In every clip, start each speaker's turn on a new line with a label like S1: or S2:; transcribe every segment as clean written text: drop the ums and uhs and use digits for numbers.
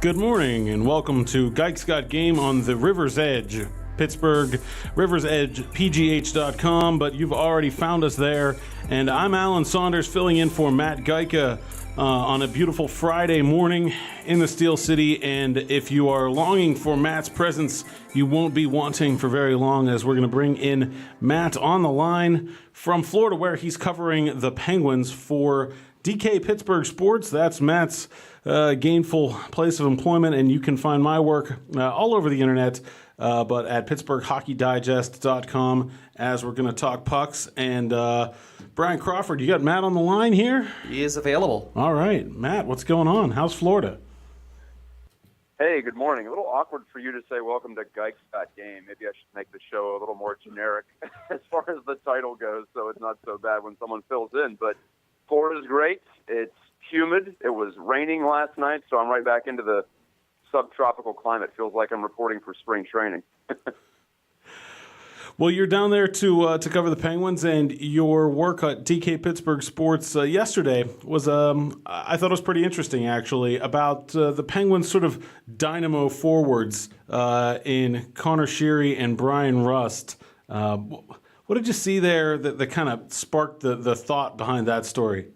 S1: Good morning and welcome to Gike's Got Game on the River's Edge, Pittsburgh, River's Edge, PGH.com, but you've already found us there. And I'm Alan Saunders filling in for Matt Geica on a beautiful Friday morning in the Steel City. And if you are longing for Matt's presence, you won't be wanting for very long, as we're going to bring in Matt on the line from Florida, where he's covering the Penguins for DK Pittsburgh Sports. That's Matt's gainful place of employment, and you can find my work all over the internet, but at PittsburghHockeyDigest.com, as we're going to talk pucks. And Brian Crawford, you got Matt on the line here?
S2: He is available.
S1: All right. Matt, what's going on? How's Florida?
S3: Hey, good morning. A little awkward for you to say welcome to Gike's Got Game. Maybe I should make the show a little more generic as far as the title goes, so it's not so bad when someone fills in. But Florida's great. It's humid. It was raining last night, so I'm right back into the subtropical climate. Feels like I'm reporting for spring training.
S1: Well, you're down there to cover the Penguins, and your work at DK Pittsburgh Sports yesterday was, I thought it was pretty interesting, actually, about the Penguins' sort of dynamo forwards in Connor Sheary and Brian Rust. What did you see there that kind of sparked the thought behind that story?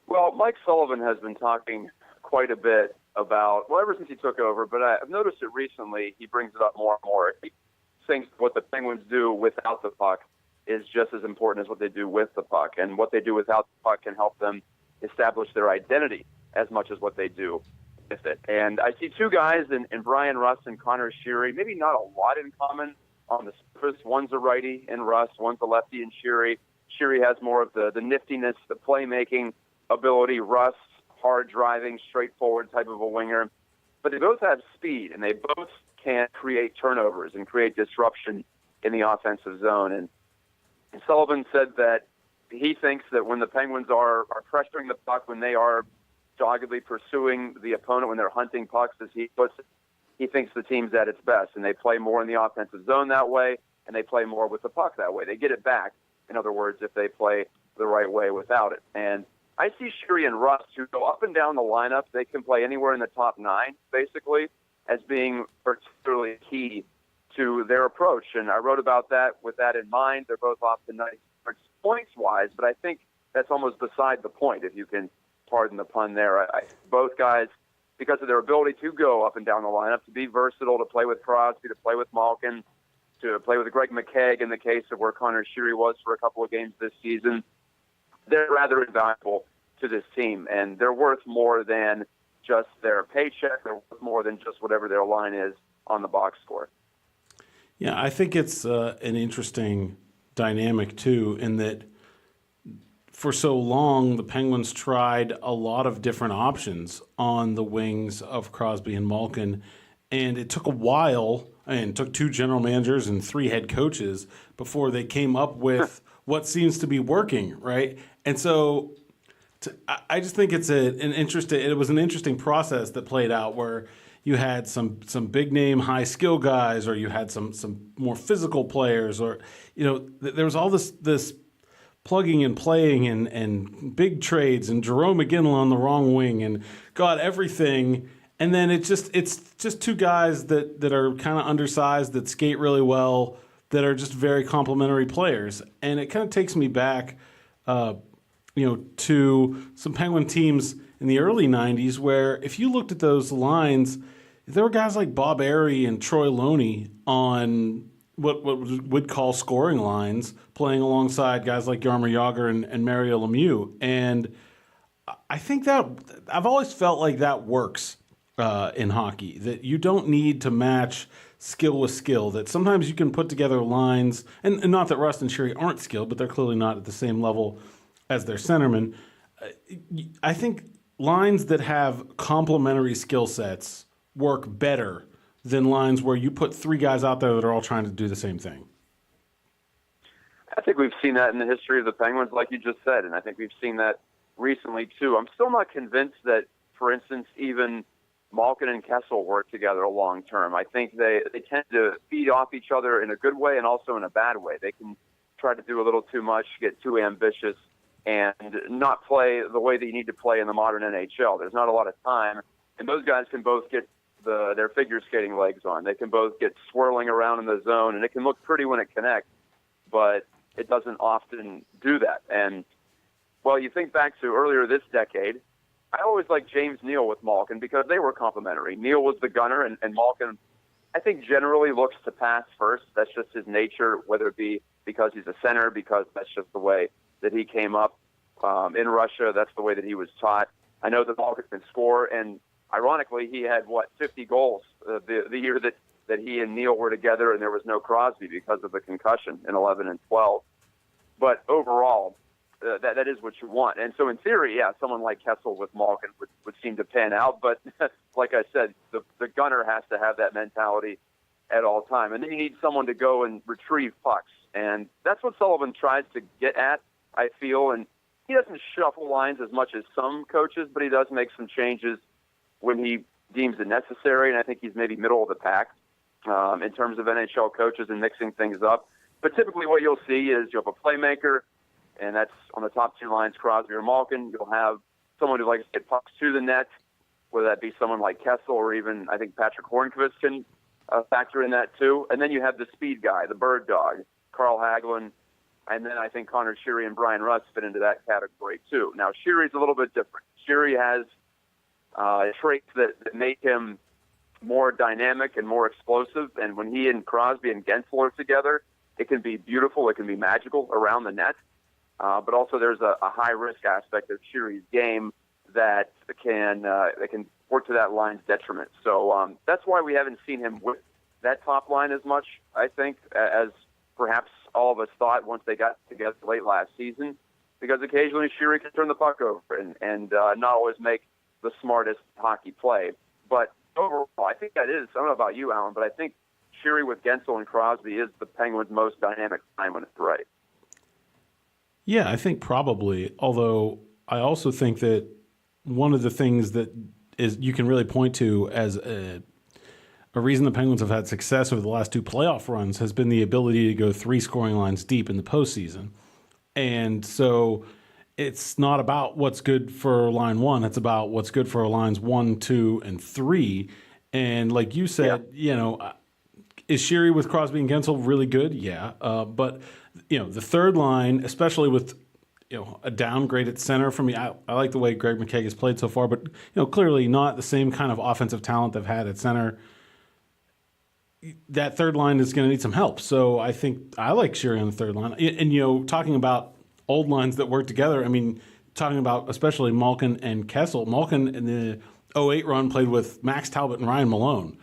S3: Well, Mike Sullivan has been talking quite a bit about, well, ever since he took over, but I've noticed it recently. He brings it up more and more. He thinks what the Penguins do without the puck is just as important as what they do with the puck. And what they do without the puck can help them establish their identity as much as what they do with it. And I see two guys in Brian Rust and Connor Sheary, maybe not a lot in common on the surface. One's a righty in Rust, one's a lefty in Sheary. Sheary has more of the niftiness, the playmaking ability. Rust, hard driving, straightforward type of a winger. But they both have speed, and they both can create turnovers and create disruption in the offensive zone. And Sullivan said that he thinks that when the Penguins are pressuring the puck, when they are doggedly pursuing the opponent, when they're hunting pucks, as he puts it, he thinks the team's at its best, and they play more in the offensive zone that way, and they play more with the puck that way. They get it back, in other words, if they play the right way without it. And I see Sheary and Rust, who go up and down the lineup. They can play anywhere in the top nine, basically, as being particularly key to their approach. And I wrote about that with that in mind. They're both off to nice points-wise, but I think that's almost beside the point, if you can pardon the pun there. Both guys, because of their ability to go up and down the lineup, to be versatile, to play with Crosby, to play with Malkin, to play with Greg McKegg in the case of where Connor Sheary was for a couple of games this season, they're rather invaluable to this team, and they're worth more than just their paycheck. They're worth more than just whatever their line is on the box score.
S1: Yeah, I think it's an interesting dynamic, too, in that for so long, the Penguins tried a lot of different options on the wings of Crosby and Malkin, and it took a while, and it took two general managers and three head coaches before they came up with what seems to be working, right? And so I just think it's it was an interesting process that played out, where you had some big name, high skill guys, or you had some more physical players, or there was all this plugging and playing and big trades and Jerome McGinley on the wrong wing and everything. And then it's just two guys that are kind of undersized, that skate really well, that are just very complimentary players. And it kind of takes me back, to some Penguin teams in the early 90s, where if you looked at those lines, there were guys like Bob Airey and Troy Loney on what we'd call scoring lines, playing alongside guys like Jaromir Jagr and Mario Lemieux. And I think that I've always felt like that works in hockey, that you don't need to match skill with skill, that sometimes you can put together lines, and not that Rust and Sheary aren't skilled, but they're clearly not at the same level as their centerman. I think lines that have complementary skill sets work better than lines where you put three guys out there that are all trying to do the same thing.
S3: I think we've seen that in the history of the Penguins, like you just said, and I think we've seen that recently too. I'm still not convinced that, for instance, even Malkin and Kessel work together long term. I think they tend to feed off each other in a good way and also in a bad way. They can try to do a little too much, get too ambitious, and not play the way that you need to play in the modern NHL. There's not a lot of time And those guys can both get their figure skating legs on. They can both get swirling around in the zone, and it can look pretty when it connects, but it doesn't often do that. And, well, you think back to earlier this decade, I always liked James Neal with Malkin because they were complementary. Neal was the gunner, and Malkin, I think, generally looks to pass first. That's just his nature, whether it be because he's a center, because that's just the way that he came up in Russia. That's the way that he was taught. I know that Malkin can score, and ironically, he had, 50 goals the year that he and Neal were together, and there was no Crosby because of the concussion in 11 and 12. But overall, that is what you want. And so in theory, yeah, someone like Kessel with Malkin would seem to pan out. But like I said, the gunner has to have that mentality at all time. And then you need someone to go and retrieve pucks. And that's what Sullivan tries to get at, I feel. And he doesn't shuffle lines as much as some coaches, but he does make some changes when he deems it necessary. And I think he's maybe middle of the pack in terms of NHL coaches and mixing things up. But typically what you'll see is you'll have a playmaker, and that's on the top two lines, Crosby or Malkin. You'll have someone who likes to get pucks to the net, whether that be someone like Kessel or even I think Patrick Hornqvist can factor in that too. And then you have the speed guy, the bird dog, Carl Hagelin, and then I think Connor Sheary and Brian Rust fit into that category too. Now, Sheary's a little bit different. Sheary has traits that make him more dynamic and more explosive, and when he and Crosby and Gensel are together, it can be beautiful, it can be magical around the net. But also there's a high-risk aspect of Sheary's game that can work to that line's detriment. So that's why we haven't seen him with that top line as much, I think, as perhaps all of us thought once they got together late last season, because occasionally Sheary can turn the puck over and not always make the smartest hockey play. But overall, I think that is, I don't know about you, Alan, but I think Sheary with Gensel and Crosby is the Penguins' most dynamic line when it's right.
S1: Yeah, I think probably. Although I also think that one of the things that is you can really point to as a reason the Penguins have had success over the last two playoff runs has been the ability to go three scoring lines deep in the postseason. And so it's not about what's good for line one. It's about what's good for lines 1, 2, and 3. And like you said, is Sheary with Crosby and Gensel really good? Yeah. But, the third line, especially with, a downgrade at center for me, I like the way Greg McKegg has played so far, but, clearly not the same kind of offensive talent they've had at center. That third line is going to need some help. So I think I like Sheary on the third line. And, talking about old lines that work together, I mean, talking about especially Malkin and Kessel. Malkin in the 2008 run played with Max Talbot and Ryan Malone.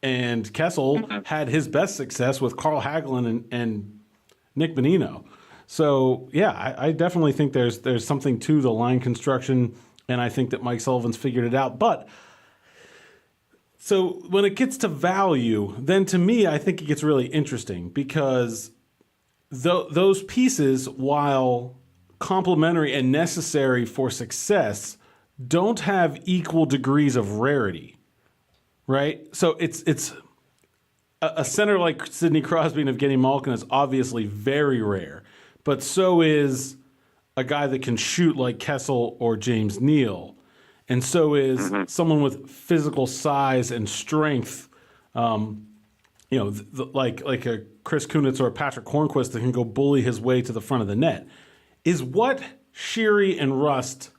S1: And Kessel had his best success with Carl Hagelin and Nick Bonino. So, yeah, I definitely think there's something to the line construction, and I think that Mike Sullivan's figured it out. But so when it gets to value, then to me, I think it gets really interesting because those pieces, while complementary and necessary for success, don't have equal degrees of rarity. Right? So it's a center like Sidney Crosby and Evgeny Malkin is obviously very rare, but so is a guy that can shoot like Kessel or James Neal, and so is someone with physical size and strength, like a Chris Kunitz or a Patrick Hornqvist that can go bully his way to the front of the net. Is what Sheary and Rust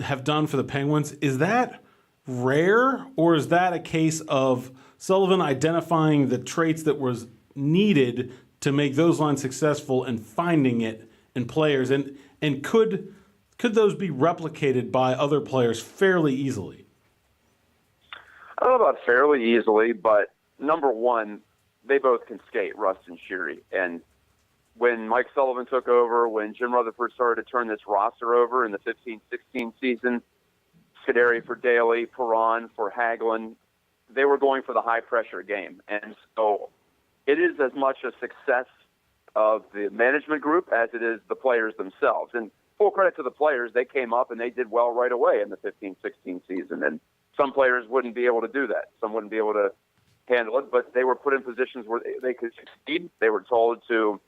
S1: have done for the Penguins, is that rare, or is that a case of Sullivan identifying the traits that was needed to make those lines successful and finding it in players? And could those be replicated by other players fairly easily?
S3: I don't know about fairly easily, but number one, they both can skate, Rust and Sheary. And when Mike Sullivan took over, when Jim Rutherford started to turn this roster over in the 15-16 season, Scuderi for Daly, Perron for Hagelin, they were going for the high-pressure game. And so it is as much a success of the management group as it is the players themselves. And full credit to the players, they came up and they did well right away in the 15-16 season. And some players wouldn't be able to do that. Some wouldn't be able to handle it, but they were put in positions where they could succeed. They were told to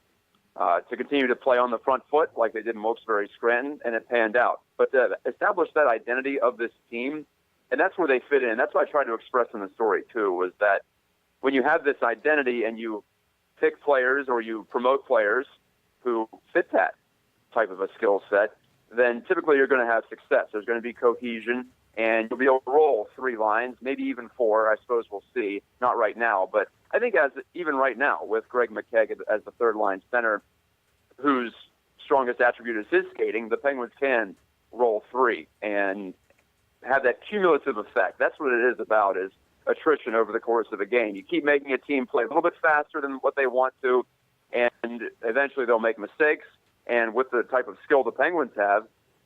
S3: to continue to play on the front foot like they did in Wilkes-Barre Scranton, and it panned out. But to establish that identity of this team, and that's where they fit in. That's what I tried to express in the story, too, was that when you have this identity and you pick players or you promote players who fit that type of a skill set, then typically you're going to have success. There's going to be cohesion, and you'll be able to roll 3 lines, maybe even 4. I suppose we'll see. Not right now, but I think even right now with Greg McKegg as the third-line center, whose strongest attribute is his skating, the Penguins can roll 3 and have that cumulative effect. That's what it is about, is attrition over the course of a game. You keep making a team play a little bit faster than what they want to, and eventually they'll make mistakes. And with the type of skill the Penguins have,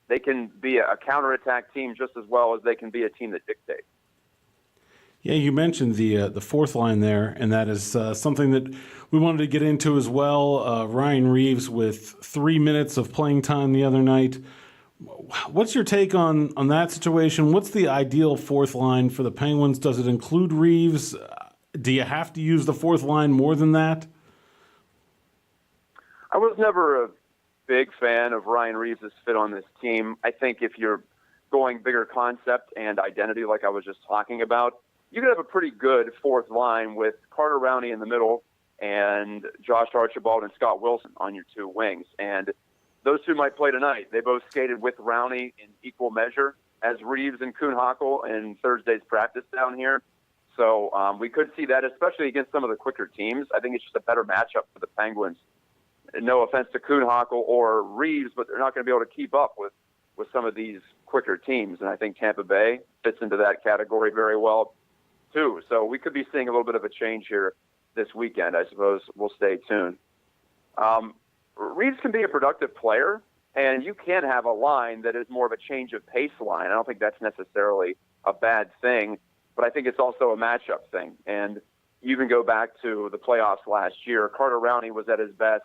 S3: they can be a counterattack team just as well as they can be a team that dictates.
S1: Yeah, you mentioned the fourth line there, and that is something that we wanted to get into as well. Ryan Reeves with 3 minutes of playing time the other night. What's your take on that situation? What's the ideal fourth line for the Penguins? Does it include Reeves? Do you have to use the fourth line more than that?
S3: I was never a big fan of Ryan Reeves' fit on this team. I think if you're going bigger concept and identity like I was just talking about, you could have a pretty good fourth line with Carter Rowney in the middle and Josh Archibald and Scott Wilson on your 2 wings. And those 2 might play tonight. They both skated with Rowney in equal measure as Reeves and Kuhn-Hackl in Thursday's practice down here. So we could see that, especially against some of the quicker teams. I think it's just a better matchup for the Penguins. No offense to Kuhn-Hackl or Reeves, but they're not going to be able to keep up with some of these quicker teams. And I think Tampa Bay fits into that category very well, too. So we could be seeing a little bit of a change here this weekend. I suppose we'll stay tuned. Reeves can be a productive player, and you can have a line that is more of a change of pace line. I don't think that's necessarily a bad thing, but I think it's also a matchup thing. And you can go back to the playoffs last year. Carter Rowney was at his best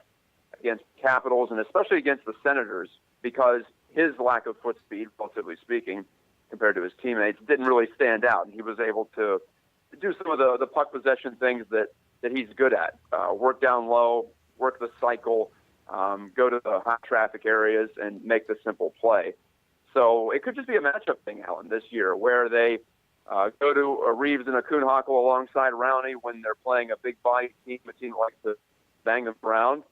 S3: against Capitals and especially against the Senators because his lack of foot speed, relatively speaking, compared to his teammates, didn't really stand out. And he was able to do some of the puck possession things that he's good at. Work down low, work the cycle, go to the high traffic areas and make the simple play. So it could just be a matchup thing, Alan, this year where they go to a Reeves and a Kuhn-Hackl alongside Rowney when they're playing a big body team, a team that likes to bang them around.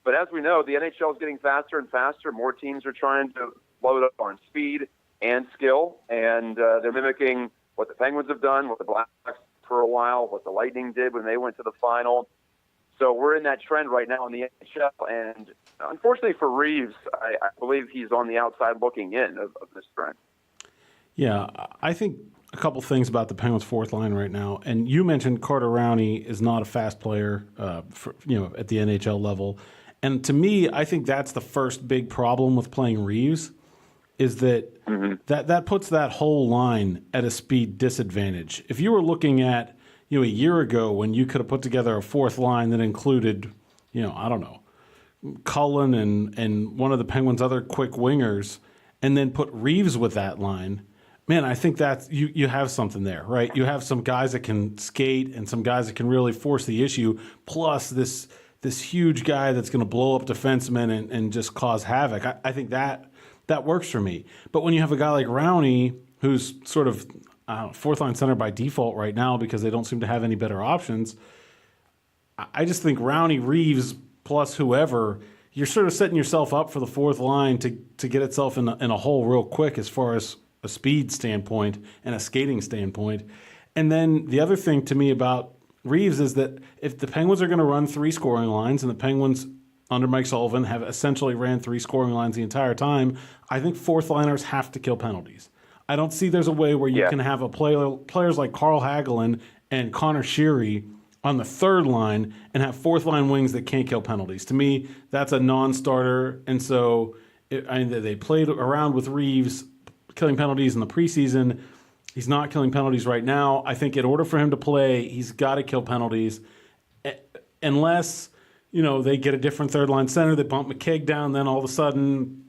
S3: But as we know, the NHL is getting faster and faster. More teams are trying to load up on speed and skill, and they're mimicking what the Penguins have done, what the Blackhawks for a while, what the Lightning did when they went to the final. So we're in that trend right now in the NHL, and unfortunately for Reeves, I believe he's on the outside looking in of this trend.
S1: Yeah, I think a couple things about the Penguins' fourth line right now, and you mentioned Carter Rowney is not a fast player, at the NHL level. And to me, I think that's the first big problem with playing Reeves, is that that puts that whole line at a speed disadvantage. If you were looking at a year ago when you could have put together a fourth line that included, Cullen and one of the Penguins' other quick wingers, and then put Reeves with that line, man, I think that's you have something there, right? You have some guys that can skate and some guys that can really force the issue, plus this huge guy that's going to blow up defensemen and just cause havoc. I think that works for me. But when you have a guy like Rowney, who's sort of fourth line center by default right now because they don't seem to have any better options, I just think Rowney, Reeves, plus whoever, you're sort of setting yourself up for the fourth line to get itself in a hole real quick as far as a speed standpoint and a skating standpoint. And then the other thing to me about Reeves is that if the Penguins are going to run 3 scoring lines, and the Penguins under Mike Sullivan have essentially ran 3 scoring lines the entire time, I think fourth liners have to kill penalties. I don't see there's a way where you can have players like Carl Hagelin and Connor Sheary on the third line and have fourth line wings that can't kill penalties. To me, that's a non-starter. And so they played around with Reeves killing penalties in the preseason. He's not killing penalties right now. I think in order for him to play, he's got to kill penalties. Unless, they get a different third line center, they bump McKegg down, then all of a sudden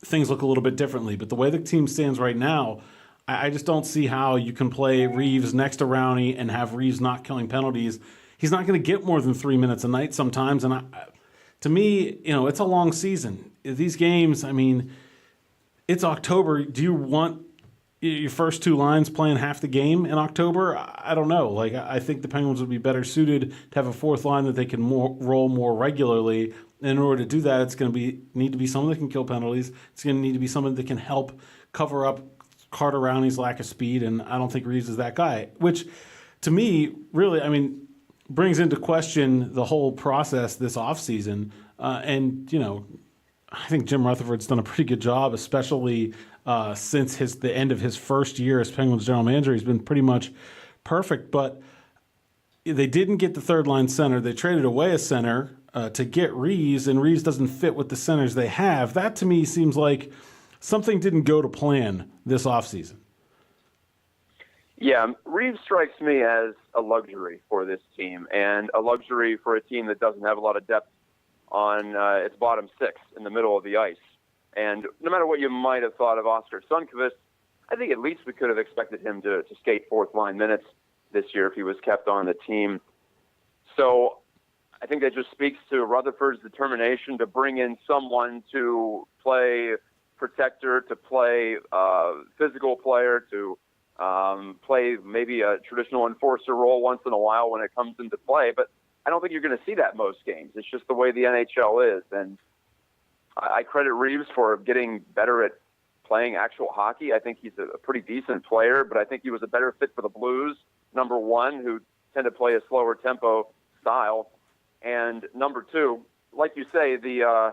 S1: things look a little bit differently. But the way the team stands right now, I just don't see how you can play Reeves next to Rowney and have Reeves not killing penalties. He's not going to get more than 3 minutes a night sometimes. And to me, it's a long season. These games, I mean, it's October. Do you want your first two lines playing half the game in October? I don't know. Like, I think the Penguins would be better suited to have a fourth line that they can roll more regularly. And in order to do that, it's going to need to be someone that can kill penalties. It's going to need to be someone that can help cover up Carter Rowney's lack of speed. And I don't think Reeves is that guy, which to me, really, I mean, brings into question the whole process this offseason. And, I think Jim Rutherford's done a pretty good job, especially since the end of his first year as Penguins general manager. He's been pretty much perfect, but they didn't get the third line center. They traded away a center to get Reeves, and Reeves doesn't fit with the centers they have. That to me seems like something didn't go to plan this offseason.
S3: Yeah, Reeves strikes me as a luxury for this team, and a luxury for a team that doesn't have a lot of depth on its bottom six in the middle of the ice. And no matter what you might have thought of Oskar Sundqvist, I think at least we could have expected him to skate fourth line minutes this year if he was kept on the team. So I think that just speaks to Rutherford's determination to bring in someone to play protector, to play physical player, to play maybe a traditional enforcer role once in a while when it comes into play. But I don't think you're going to see that most games. It's just the way the NHL is. And I credit Reeves for getting better at playing actual hockey. I think he's a pretty decent player, but I think he was a better fit for the Blues, number one, who tend to play a slower tempo style. And number two, like you say, the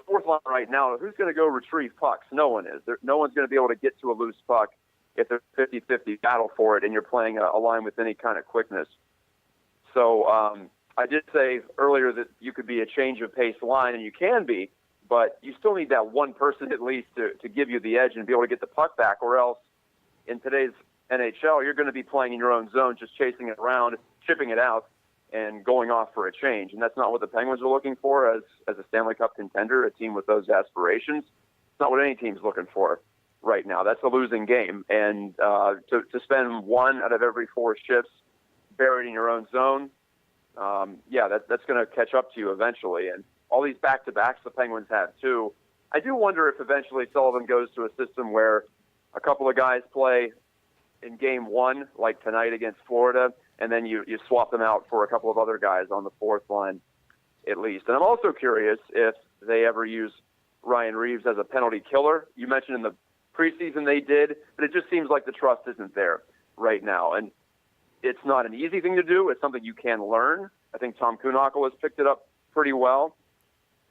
S3: fourth line right now, who's going to go retrieve pucks? No one is. No one's going to be able to get to a loose puck if there's a 50-50 battle for it and you're playing a line with any kind of quickness. So I did say earlier that you could be a change of pace line, and you can be, but you still need that one person at least to give you the edge and be able to get the puck back, or else in today's NHL, you're going to be playing in your own zone, just chasing it around, chipping it out, and going off for a change. And that's not what the Penguins are looking for as a Stanley Cup contender, a team with those aspirations. It's not what any team's looking for right now. That's a losing game. And to spend one out of every four shifts buried in your own zone, that's going to catch up to you eventually. And all these back-to-backs the Penguins have, too. I do wonder if eventually Sullivan goes to a system where a couple of guys play in game one, like tonight against Florida, and then you swap them out for a couple of other guys on the fourth line at least. And I'm also curious if they ever use Ryan Reeves as a penalty killer. You mentioned in the preseason they did, but it just seems like the trust isn't there right now. And it's not an easy thing to do. It's something you can learn. I think Tom Kuhnhackl has picked it up pretty well.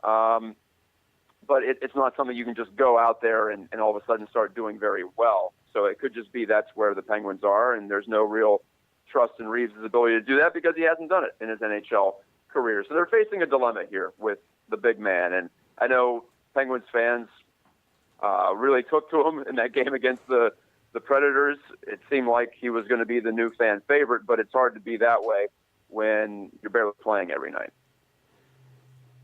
S3: But it's not something you can just go out there and all of a sudden start doing very well. So it could just be that's where the Penguins are, and there's no real trust in Reeves' ability to do that because he hasn't done it in his NHL career. So they're facing a dilemma here with the big man. And I know Penguins fans really took to him in that game against the Predators. It seemed like he was going to be the new fan favorite, but it's hard to be that way when you're barely playing every night.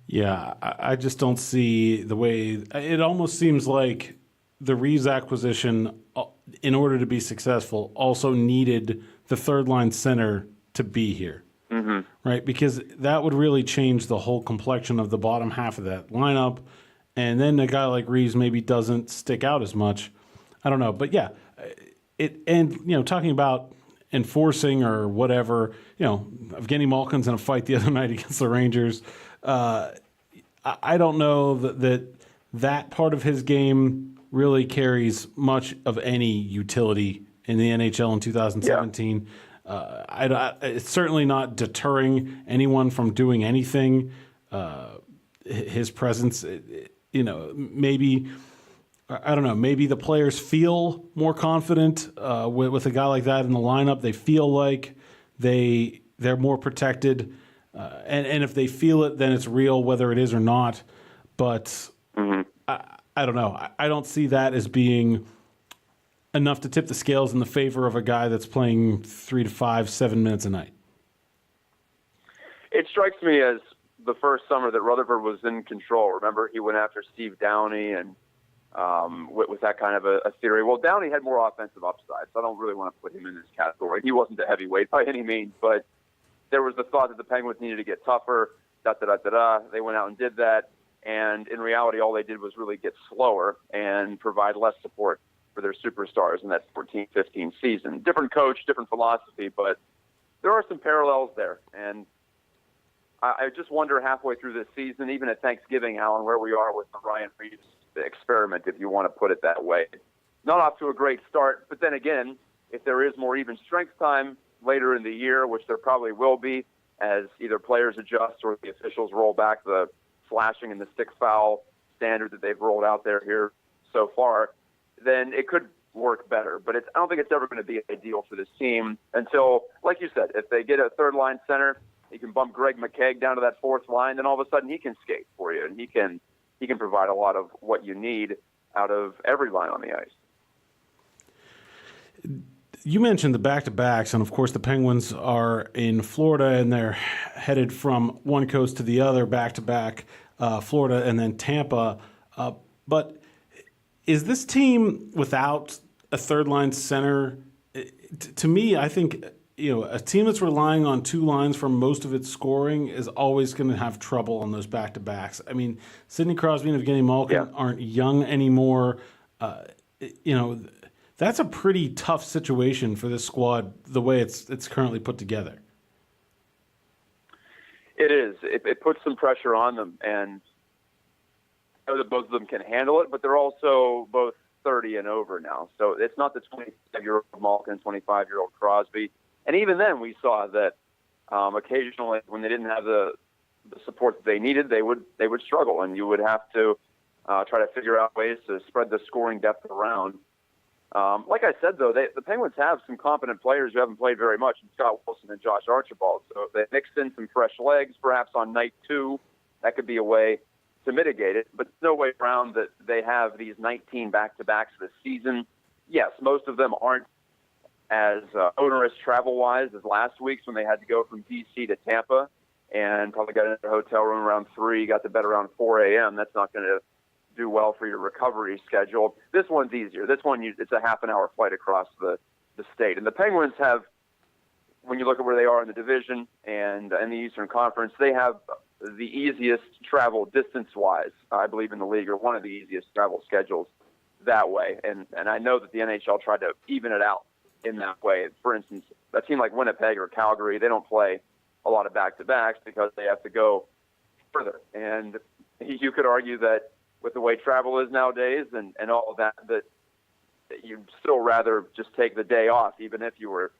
S1: Yeah, I just don't see the way. It almost seems like the Reeves acquisition, in order to be successful, also needed the third line center to be here. Mm-hmm. Right? Because that would really change the whole complexion of the bottom half of that lineup. And then a guy like Reeves maybe doesn't stick out as much. I don't know. But yeah, talking about enforcing or whatever, Evgeny Malkin's in a fight the other night against the Rangers. I don't know that part of his game really carries much of any utility in the NHL in 2017. Yeah. It's certainly not deterring anyone from doing anything. His presence, maybe, I don't know, maybe the players feel more confident with a guy like that in the lineup. They feel like they're more protected. And if they feel it, then it's real, whether it is or not. But I don't know. I don't see that as being enough to tip the scales in the favor of a guy that's playing 3 to 5, 7 minutes a night.
S3: It strikes me as the first summer that Rutherford was in control. Remember, he went after Steve Downey and with that kind of a theory. Well, Downey had more offensive upside, so I don't really want to put him in this category. He wasn't a heavyweight by any means, but there was the thought that the Penguins needed to get tougher, da-da-da-da-da. They went out and did that. And in reality, all they did was really get slower and provide less support for their superstars in that 14-15 season. Different coach, different philosophy, but there are some parallels there. And I just wonder halfway through this season, even at Thanksgiving, Alan, where we are with the Ryan Reeves experiment, if you want to put it that way. Not off to a great start, but then again, if there is more even strength time later in the year, which there probably will be, as either players adjust or the officials roll back the slashing and the stick foul standard that they've rolled out there here so far, then it could work better. But I don't think it's ever going to be ideal for this team until, like you said, if they get a third-line center, you can bump Greg McKegg down to that fourth line, then all of a sudden he can skate for you, and he can provide a lot of what you need out of every line on the ice.
S1: You mentioned the back-to-backs, and of course the Penguins are in Florida, and they're headed from one coast to the other, back-to-back, Florida and then Tampa. But is this team without a third-line center? To me, I think a team that's relying on two lines for most of its scoring is always going to have trouble on those back-to-backs. I mean, Sidney Crosby and Evgeny Malkin aren't young anymore. That's a pretty tough situation for this squad, the way it's currently put together.
S3: It is. It puts some pressure on them, and I know that both of them can handle it, but they're also both 30 and over now. So it's not the 25-year-old Malkin, 25-year-old Crosby. And even then, we saw that occasionally, when they didn't have the support that they needed, they would struggle, and you would have to try to figure out ways to spread the scoring depth around. Like I said, though, the Penguins have some competent players who haven't played very much, in Scott Wilson and Josh Archibald. So if they mixed in some fresh legs, perhaps on night two, that could be a way to mitigate it. But there's no way around that they have these 19 back-to-backs this season. Yes, most of them aren't as onerous travel-wise as last week's when they had to go from D.C. to Tampa and probably got into a hotel room around 3, got to bed around 4 a.m. That's not going to do well for your recovery schedule. This one's easier. This one, it's a half-an-hour flight across the state. And the Penguins have, when you look at where they are in the division and in the Eastern Conference, they have the easiest travel distance-wise, I believe, in the league, or one of the easiest travel schedules that way. And I know that the NHL tried to even it out in that way. For instance, a team like Winnipeg or Calgary, they don't play a lot of back-to-backs because they have to go further. And you could argue that with the way travel is nowadays and all of that, that you'd still rather just take the day off, even if you were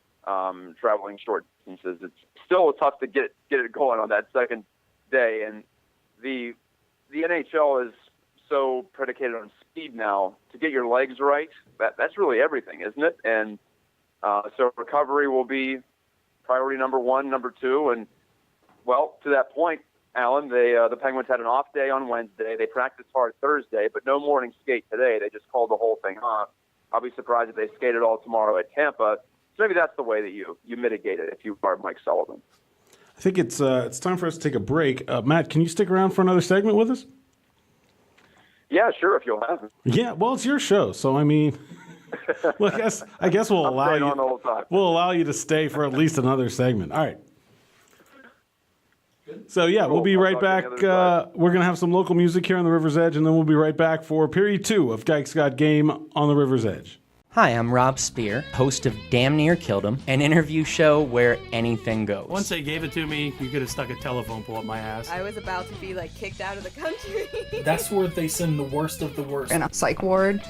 S3: traveling short distances. It's still tough to get it going on that second day. And the NHL is so predicated on speed now. To get your legs right, that's really everything, isn't it? And so recovery will be priority number 1, number 2. And, well, to that point, Alan, the Penguins had an off day on Wednesday. They practiced hard Thursday, but no morning skate today. They just called the whole thing off. I'll be surprised if they skated all tomorrow at Tampa. So maybe that's the way that you mitigate it if you are Mike Sullivan.
S1: I think it's time for us to take a break. Matt, can you stick around for another segment with us?
S3: Yeah, sure, if you'll have it.
S1: Yeah, well, it's your show, so I mean, well, I guess we'll allow you.
S3: On the whole time.
S1: We'll allow you to stay for at least another segment. All right. So, yeah, cool. We'll be right back. We're going to have some local music here on the River's Edge, and then we'll be right back for period 2 of Guy's Got Game on the River's Edge.
S2: Hi, I'm Rob Spear, host of Damn Near Killed Him, an interview show where anything goes.
S4: Once they gave it to me, you could have stuck a telephone pole up my ass.
S5: I was about to be, kicked out of the country.
S6: That's where they send the worst of the worst.
S7: In a psych ward,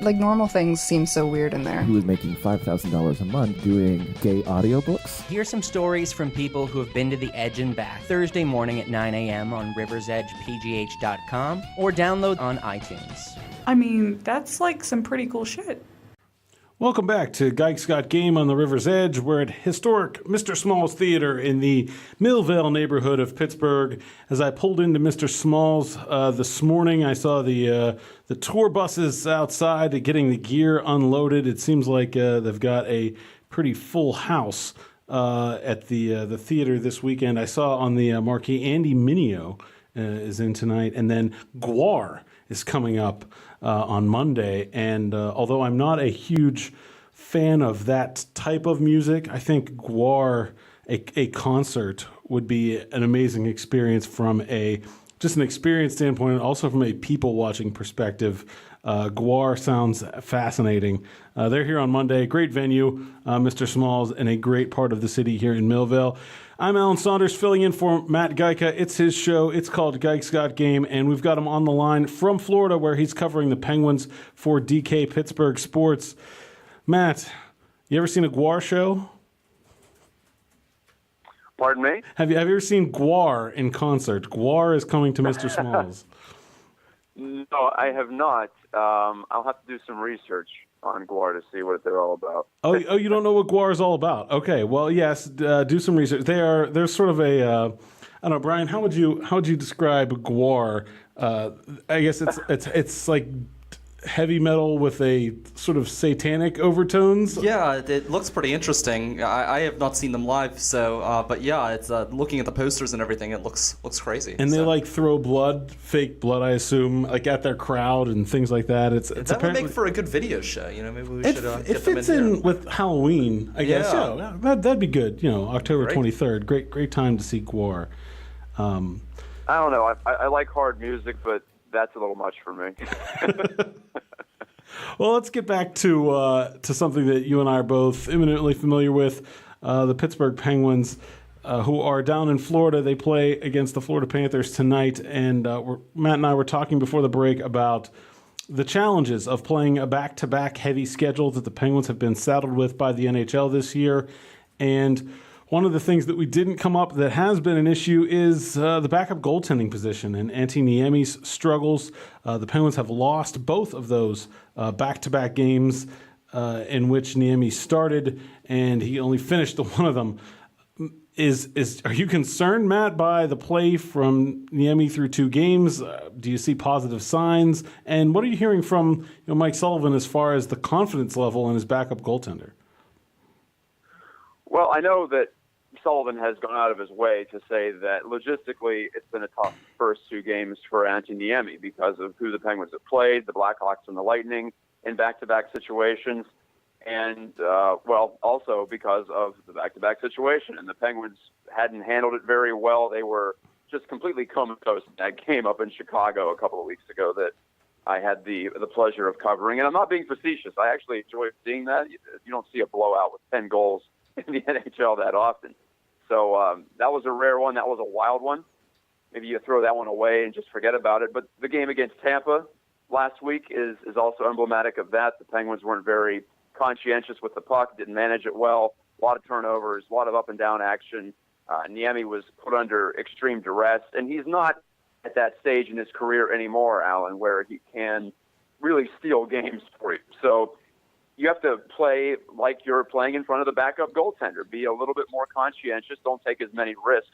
S7: normal things seem so weird in there.
S8: He was making $5,000 a month doing gay audiobooks.
S2: Hear some stories from people who have been to the edge and back. Thursday morning at 9 a.m. on riversedgepgh.com or download on iTunes.
S9: I mean, that's some pretty cool shit.
S1: Welcome back to Guy's Got Game on the River's Edge. We're at historic Mr. Small's Theater in the Millvale neighborhood of Pittsburgh. As I pulled into Mr. Small's this morning, I saw the tour buses outside getting the gear unloaded. It seems like they've got a pretty full house at the theater this weekend. I saw on the marquee Andy Mineo is in tonight, and then Gwar is coming up on Monday. And although I'm not a huge fan of that type of music, I think Gwar a concert would be an amazing experience from just an experience standpoint, and also from a people watching perspective. Guar sounds fascinating. They're here on Monday. Great venue, Mr. Smalls, and a great part of the city here in Millville. I'm Alan Saunders, filling in for Matt Geica. It's his show. It's called Geica's Got Game, and we've got him on the line from Florida, where he's covering the Penguins for DK Pittsburgh Sports. Matt, you ever seen a Guar show?
S3: Pardon me?
S1: Have you ever seen Guar in concert? Guar is coming to Mr. Smalls.
S3: No, I have not. I'll have to do some research on Guar to see what they're all about.
S1: Oh, you don't know what Guar is all about? Okay, well, yes, do some research. They're sort of a, I don't know, Brian. How would you describe Guar? I guess it's like heavy metal with a sort of satanic overtones.
S10: Yeah, it looks pretty interesting. I have not seen them live, so but yeah, it's looking at the posters and everything, it looks crazy.
S1: And they like throw blood, fake blood, I assume, like at their crowd and things like that. It's
S10: that would make for a good video show. Maybe we should
S1: it
S10: get
S1: fits
S10: them in
S1: in
S10: here.
S1: with Halloween, I guess. Yeah, that'd be good. October
S10: Great.
S1: 23rd, great time to see Guar.
S3: I don't know. I like hard music, but that's a little much for me.
S1: Well, let's get back to something that you and I are both eminently familiar with, the Pittsburgh Penguins, who are down in Florida. They play against the Florida Panthers tonight, and Matt and I were talking before the break about the challenges of playing a back-to-back heavy schedule that the Penguins have been saddled with by the NHL this year. And one of the things that we didn't come up that has been an issue is the backup goaltending position and Antti Niemi's struggles. The Penguins have lost both of those back-to-back games in which Niemi started, and he only finished one of them. Are you concerned, Matt, by the play from Niemi through 2 games? Do you see positive signs? And what are you hearing from Mike Sullivan as far as the confidence level in his backup goaltender?
S3: Well, I know that Sullivan has gone out of his way to say that logistically it's been a tough first 2 games for Antti Niemi because of who the Penguins have played, the Blackhawks and the Lightning in back-to-back situations, and, also because of the back-to-back situation. And the Penguins hadn't handled it very well. They were just completely comatose in that game up in Chicago a couple of weeks ago that I had the pleasure of covering. And I'm not being facetious. I actually enjoy seeing that. You don't see a blowout with 10 goals in the NHL that often. So that was a rare one. That was a wild one. Maybe you throw that one away and just forget about it. But the game against Tampa last week is also emblematic of that. The Penguins weren't very conscientious with the puck, didn't manage it well. A lot of turnovers, a lot of up and down action. Niemi was put under extreme duress, and he's not at that stage in his career anymore, Alan, where he can really steal games for you. So you have to play like you're playing in front of the backup goaltender. Be a little bit more conscientious. Don't take as many risks.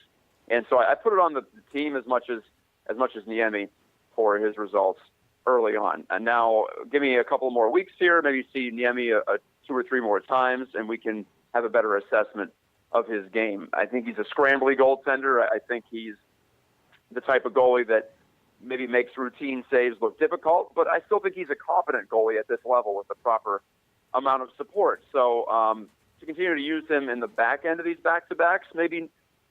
S3: And so I put it on the team as much as Niemi for his results early on. And now give me a couple more weeks here, maybe see Niemi 2 or 3 more times, and we can have a better assessment of his game. I think he's a scrambly goaltender. I think he's the type of goalie that maybe makes routine saves look difficult, but I still think he's a competent goalie at this level with the proper amount of support. So to continue to use him in the back end of these back-to-backs, maybe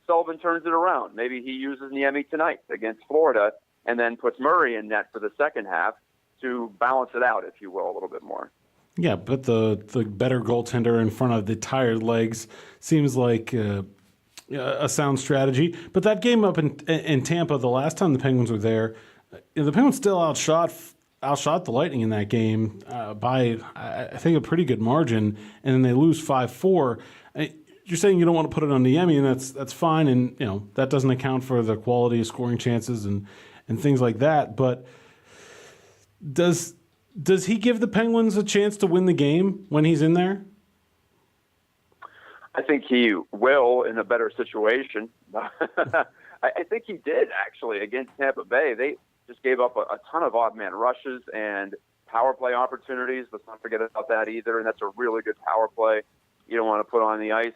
S3: Sullivan turns it around. Maybe he uses Niemi tonight against Florida and then puts Murray in net for the second half to balance it out, if you will, a little bit more.
S1: Yeah, but the better goaltender in front of the tired legs seems like a sound strategy. But that game up in Tampa, the last time the Penguins were there, the Penguins still outshot the Lightning in that game by, I think, a pretty good margin, and then they lose 5-4. You're saying you don't want to put it on Niemi, and that's fine, and that doesn't account for the quality of scoring chances and things like that. But does he give the Penguins a chance to win the game when he's in there?
S3: I think he will in a better situation. I think he did, actually, against Tampa Bay. They just gave up a ton of odd-man rushes and power play opportunities. Let's not forget about that either, and that's a really good power play you don't want to put on the ice.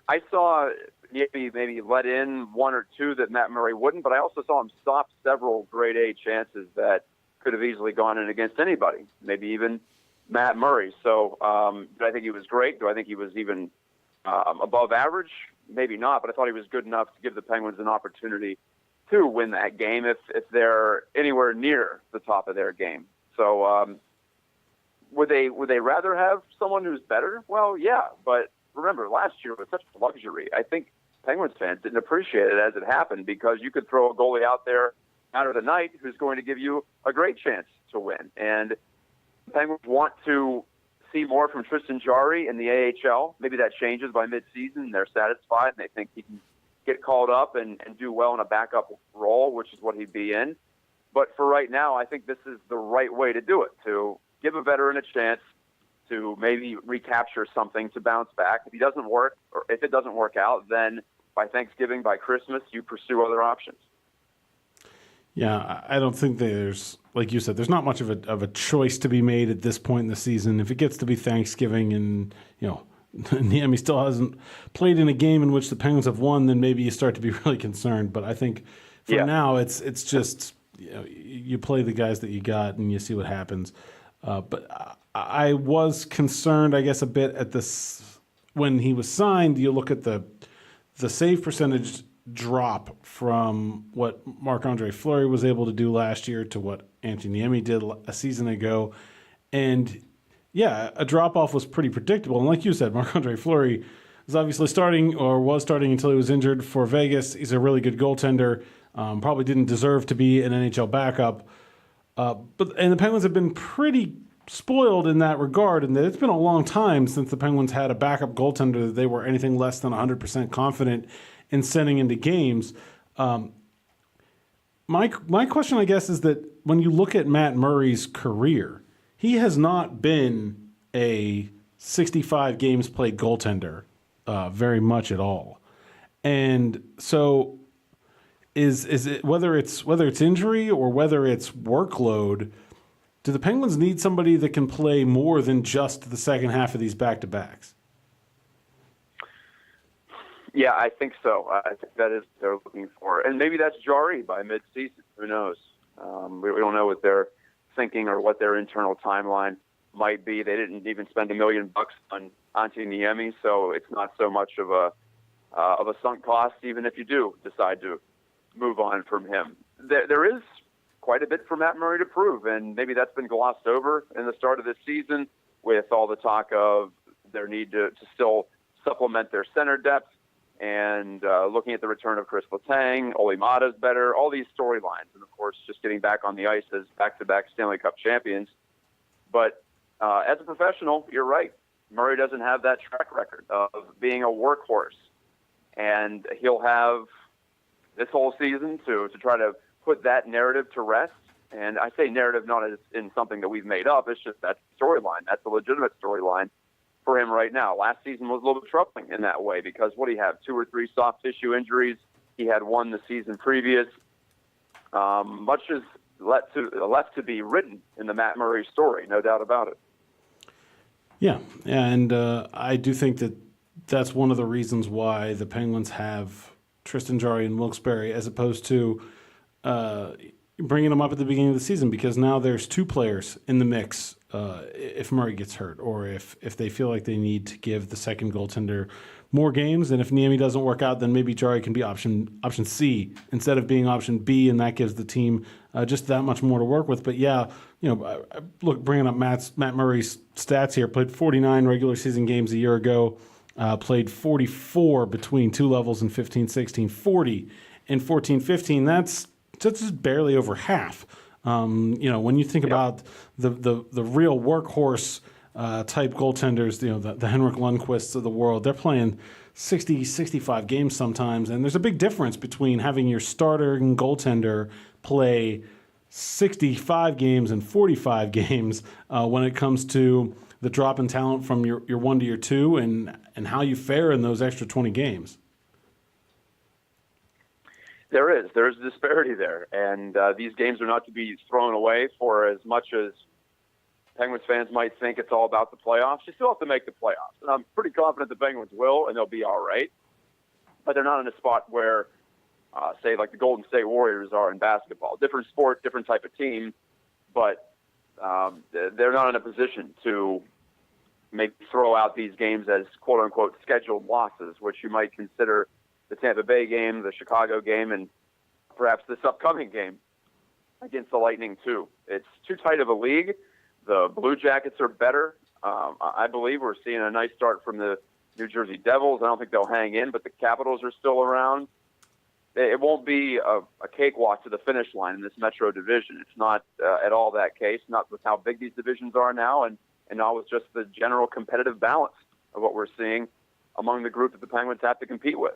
S3: I saw maybe let in 1 or 2 that Matt Murray wouldn't, but I also saw him stop several grade A chances that could have easily gone in against anybody, maybe even Matt Murray. So do I think he was great? Do I think he was even above average? maybe not, but I thought he was good enough to give the Penguins an opportunity to win that game if they're anywhere near the top of their game. So would they rather have someone who's better? Well, yeah, but remember, last year was such a luxury. I think Penguins fans didn't appreciate it as it happened because you could throw a goalie out there out of the night who's going to give you a great chance to win. And the Penguins want to see more from Tristan Jarry in the AHL. Maybe that changes by midseason. They're satisfied and they think he can get called up and do well in a backup role, which is what he'd be in. But for right now, I think this is the right way to do it, to give a veteran a chance to maybe recapture something to bounce back. If he doesn't work, or if it doesn't work out, then by Thanksgiving, by Christmas, you pursue other options.
S1: Yeah, I don't think there's, like you said, there's not much of a choice to be made at this point in the season. If it gets to be Thanksgiving and, Niemi still hasn't played in a game in which the Penguins have won, then maybe you start to be really concerned. But I think for now, it's just, you play the guys that you got and you see what happens. But I was concerned, I guess, a bit at this when he was signed. You look at the save percentage drop from what Marc-Andre Fleury was able to do last year to what Antti Niemi did a season ago. And yeah, a drop-off was pretty predictable. And like you said, Marc-Andre Fleury is obviously starting, or was starting until he was injured for Vegas. He's a really good goaltender. Probably didn't deserve to be an NHL backup. And the Penguins have been pretty spoiled in that regard, and that it's been a long time since the Penguins had a backup goaltender that they were anything less than 100% confident in sending into games. My question, I guess, is that when you look at Matt Murray's career, he has not been a 65 games played goaltender very much at all. And so is it whether it's injury or whether it's workload, do the Penguins need somebody that can play more than just the second half of these back-to-backs?
S3: Yeah, I think so. I think that is what they're looking for. And maybe that's Jarry by mid-season. Who knows? We don't know what they're thinking or what their internal timeline might be. They didn't even spend $1 million on Antti Niemi, so it's not so much of a sunk cost, even if you do decide to move on from him. There is quite a bit for Matt Murray to prove, and maybe that's been glossed over in the start of this season with all the talk of their need to still supplement their center depth and looking at the return of Chris Letang, Ole Mata's better, all these storylines, and of course just getting back on the ice as back-to-back Stanley Cup champions. But as a professional, you're right. Murray doesn't have that track record of being a workhorse, and he'll have this whole season to try to put that narrative to rest. And I say narrative not as in something that we've made up. It's just that storyline. That's a legitimate storyline for him right now. Last season was a little bit troubling in that way because what do you have, 2 or 3 soft tissue injuries? He had one the season previous. Much is left to be written in the Matt Murray story, no doubt about it.
S1: Yeah, and I do think that that's one of the reasons why the Penguins have Tristan Jarry and Wilkes-Barre as opposed to bringing them up at the beginning of the season, because now there's 2 players in the mix if Murray gets hurt or if they feel like they need to give the second goaltender more games. And if Niemi doesn't work out, then maybe Jarry can be option C instead of being option B, and that gives the team just that much more to work with. But yeah, look, bringing up Matt Murray's stats here, played 49 regular season games a year ago, played 44 between 2 levels in 15-16, 40 in 14-15. That's just barely over half. When you think about the real workhorse type goaltenders, the Henrik Lundqvists of the world, they're playing 60, 65 games sometimes. And there's a big difference between having your starter and goaltender play 65 games and 45 games when it comes to the drop in talent from your 1 to your 2 and how you fare in those extra 20 games.
S3: There's a disparity there, and these games are not to be thrown away for as much as Penguins fans might think it's all about the playoffs. You still have to make the playoffs, and I'm pretty confident the Penguins will, and they'll be all right. But they're not in a spot where, say, like the Golden State Warriors are in basketball. Different sport, different type of team, but they're not in a position to maybe throw out these games as quote-unquote scheduled losses, which you might consider the Tampa Bay game, the Chicago game, and perhaps this upcoming game against the Lightning too. It's too tight of a league. The Blue Jackets are better. I believe we're seeing a nice start from the New Jersey Devils. I don't think they'll hang in, but the Capitals are still around. It won't be a cakewalk to the finish line in this Metro division. It's not at all that case, not with how big these divisions are now, and not with just the general competitive balance of what we're seeing among the group that the Penguins have to compete with.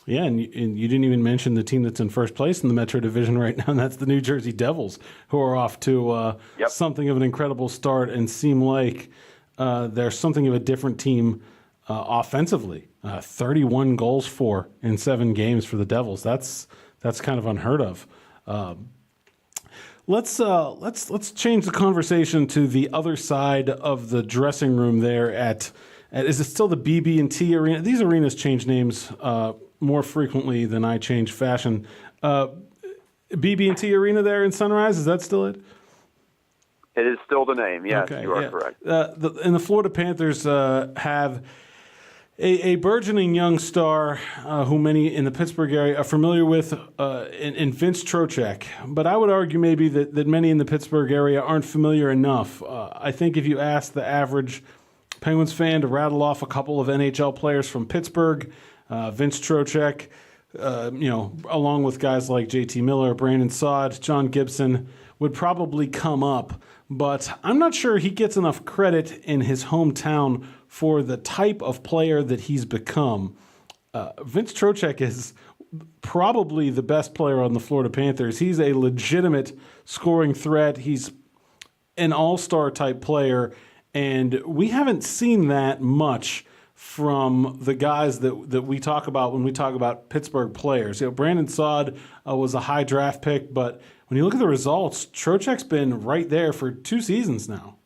S1: Yeah, and you didn't even mention the team that's in first place in the Metro Division right now, and that's the New Jersey Devils, who are off to something of an incredible start and seem like they're something of a different team offensively. 31 goals for in 7 games for the Devils. That's kind of unheard of. Let's change the conversation to the other side of the dressing room there at is it still the BB&T Arena? These arenas change names more frequently than I change fashion. BB&T Arena there in Sunrise, is that still it?
S3: It is still the name, yes, you are correct.
S1: And the Florida Panthers have a burgeoning young star who many in the Pittsburgh area are familiar with in Vince Trocheck. But I would argue maybe that many in the Pittsburgh area aren't familiar enough. I think if you ask the average Penguins fan to rattle off a couple of NHL players from Pittsburgh, Vince Trocheck, along with guys like JT Miller, Brandon Saad, John Gibson, would probably come up. But I'm not sure he gets enough credit in his hometown for the type of player that he's become. Vince Trocheck is probably the best player on the Florida Panthers. He's a legitimate scoring threat. He's an all-star type player, and we haven't seen that much from the guys that we talk about when we talk about Pittsburgh players. Brandon Saad was a high draft pick, but when you look at the results, Trocheck's been right there for 2 seasons now.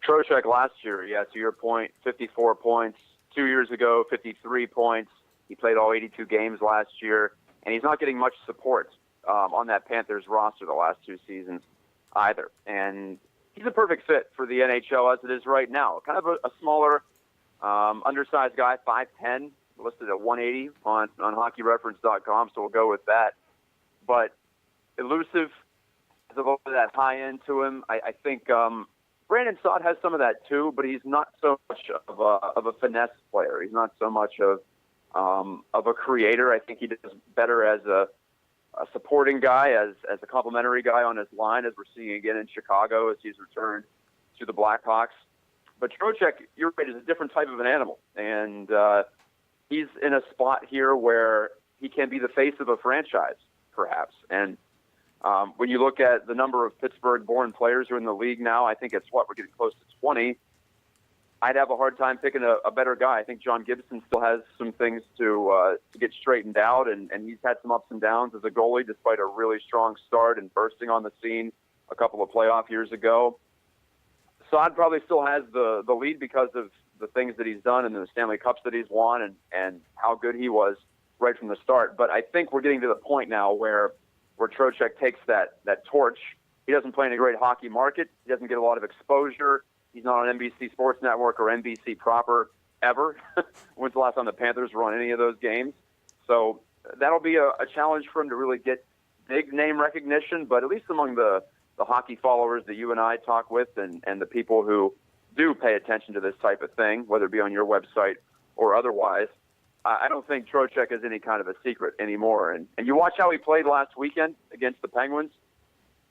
S3: Trocheck last year, to your point, 54 points. 2 years ago, 53 points. He played all 82 games last year, and he's not getting much support on that Panthers roster the last 2 seasons either. And he's a perfect fit for the NHL as it is right now. Kind of a smaller, undersized guy, 5'10", listed at 180 on hockeyreference.com, so we'll go with that. But elusive, has a little bit of that high end to him. I think Brandon Saad has some of that too, but he's not so much of a finesse player. He's not so much of a creator. I think he does better as a supporting guy, as a complimentary guy on his line, as we're seeing again in Chicago as he's returned to the Blackhawks. But Trocheck, you're right, is a different type of an animal, and he's in a spot here where he can be the face of a franchise, perhaps. And when you look at the number of Pittsburgh-born players who are in the league now, I think we're getting close to 20. I'd have a hard time picking a better guy. I think John Gibson still has some things to get straightened out, and he's had some ups and downs as a goalie, despite a really strong start and bursting on the scene a couple of playoff years ago. Saad probably still has the lead because of the things that he's done and the Stanley Cups that he's won and how good he was right from the start. But I think we're getting to the point now where Trocheck takes that torch. He doesn't play in a great hockey market. He doesn't get a lot of exposure. He's not on NBC Sports Network or NBC proper ever. When's the last time the Panthers were on any of those games? So that'll be a challenge for him to really get big name recognition, but at least among the hockey followers that you and I talk with and the people who do pay attention to this type of thing, whether it be on your website or otherwise, I don't think Trocheck is any kind of a secret anymore. And you watch how he played last weekend against the Penguins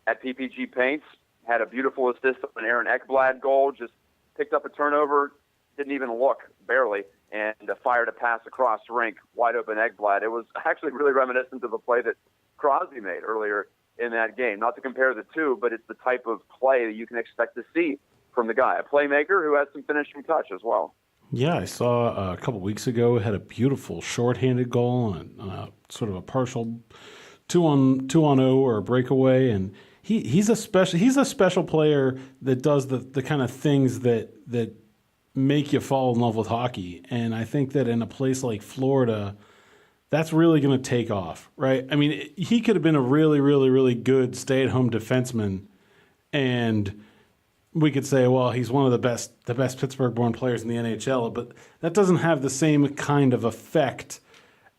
S3: at PPG Paints, had a beautiful assist on an Aaron Ekblad goal, just picked up a turnover, didn't even look, barely, and fired a pass across rink, wide open Ekblad. It was actually really reminiscent of the play that Crosby made earlier in that game. Not to compare the two, but it's the type of play that you can expect to see from the guy, a playmaker who has some finishing touch as well.
S1: Yeah, I saw a couple weeks ago, had a beautiful shorthanded goal on sort of a partial 2-on-0 or a breakaway, and he's a special player that does the kind of things that make you fall in love with hockey. And I think that in a place like Florida, that's really going to take off, right? I mean, he could have been a really, really, really good stay-at-home defenseman and we could say, well, he's one of the best Pittsburgh-born players in the NHL, but that doesn't have the same kind of effect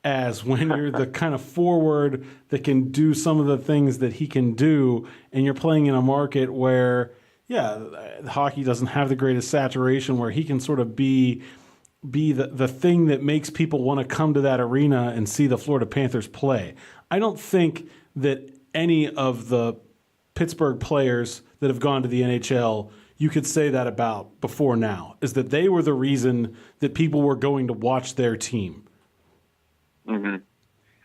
S1: as when you're the kind of forward that can do some of the things that he can do, and you're playing in a market where, hockey doesn't have the greatest saturation, where he can sort of be the thing that makes people want to come to that arena and see the Florida Panthers play. I don't think that any of the Pittsburgh players that have gone to the NHL, you could say that about before now, is that they were the reason that people were going to watch their team.
S3: Mm-hmm.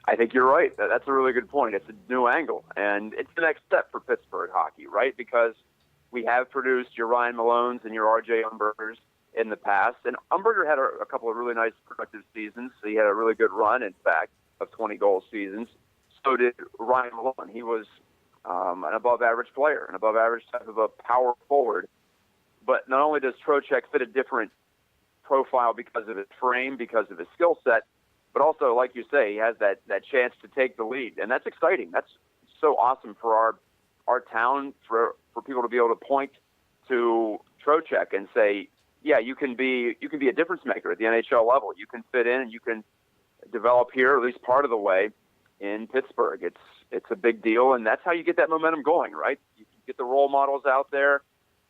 S3: I think you're right. That's a really good point. It's a new angle, and it's the next step for Pittsburgh hockey, right? Because we have produced your Ryan Malones and your R.J. Umbergers in the past, and Umberger had a couple of really nice productive seasons. So he had a really good run, in fact, of 20-goal seasons. So did Ryan Malone. He was an above-average player, an above-average type of a power forward. But not only does Trocheck fit a different profile because of his frame, because of his skill set, but also, like you say, he has that chance to take the lead, and that's exciting. That's so awesome for our town, for people to be able to point to Trocheck and say, yeah, you can be a difference maker at the NHL level. You can fit in and you can develop here, at least part of the way, in Pittsburgh. It's a big deal, and that's how you get that momentum going, right? You get the role models out there,